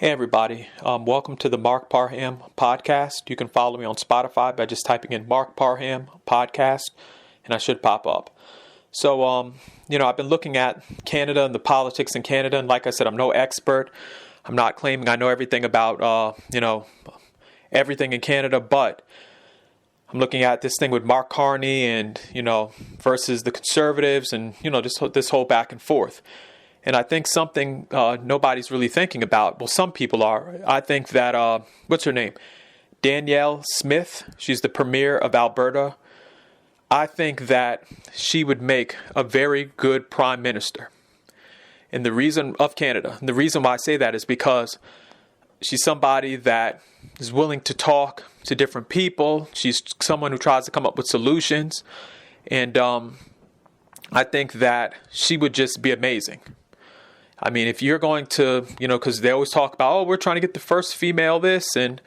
Hey everybody, welcome to the Mark Parham podcast. You can follow me on Spotify by just typing in Mark Parham podcast, and I should pop up. So, I've been looking at Canada and the politics in Canada, and like I said, I'm no expert. I'm not claiming I know everything about, everything in Canada, but I'm looking at this thing with Mark Carney and, versus the Conservatives and, just this whole back and forth. And I think something nobody's really thinking about, well, some people are. I think that, what's her name? Danielle Smith, she's the premier of Alberta. I think that she would make a very good prime minister. And the reason of Canada, and the reason why I say that is because she's somebody that is willing to talk to different people. She's someone who tries to come up with solutions. And I think that she would just be amazing. I mean, if you're going to, because they always talk about, we're trying to get the first female this and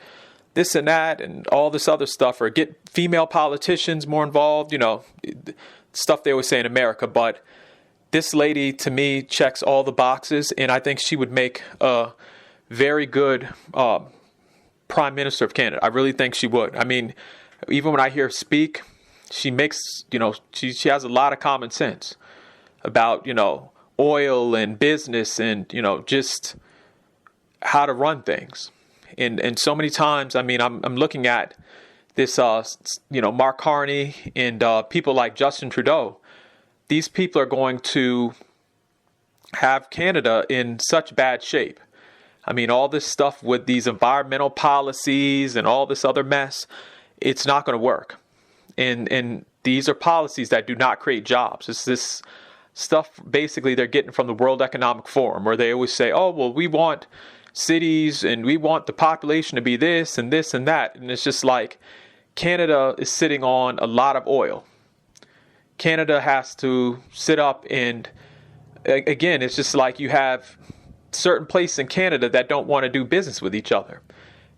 that and all this other stuff, or get female politicians more involved, stuff they always say in America. But this lady, to me, checks all the boxes, and I think she would make a very good prime minister of Canada. I really think she would. I mean, even when I hear her speak, she makes, she has a lot of common sense about, oil and business and, just how to run things. And so many times, I mean, I'm looking at this, Mark Carney and people like Justin Trudeau. These people are going to have Canada in such bad shape. I mean, all this stuff with these environmental policies and all this other mess, it's not going to work. And these are policies that do not create jobs. It's this stuff basically they're getting from the World Economic Forum, where they always say, we want cities and we want the population to be this and this and that. And it's just like Canada is sitting on a lot of oil. Canada has to sit up and, again, it's just like you have certain places in Canada that don't want to do business with each other.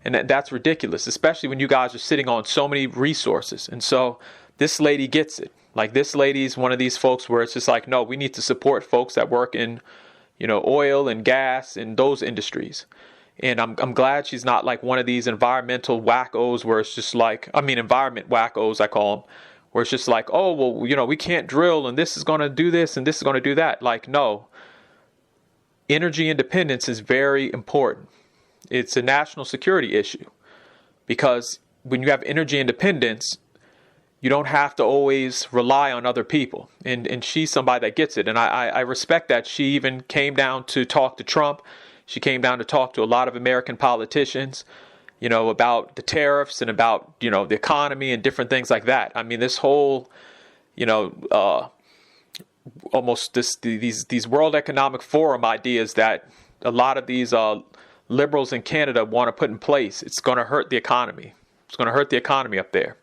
And that's ridiculous, especially when you guys are sitting on so many resources. And so this lady gets it. Like, this lady's one of these folks where it's just like, no, we need to support folks that work in, oil and gas and those industries. And I'm glad she's not like one of these environmental wackos where it's just like, environment wackos, I call them, where it's just like, we can't drill and this is going to do this and this is going to do that. Like, no, energy independence is very important. It's a national security issue, because when you have energy independence, you don't have to always rely on other people. And she's somebody that gets it. And I respect that. She even came down to talk to Trump. She came down to talk to a lot of American politicians, about the tariffs and about, the economy and different things like that. I mean, this whole, almost these World Economic Forum ideas that a lot of these liberals in Canada want to put in place, it's going to hurt the economy. It's going to hurt the economy up there.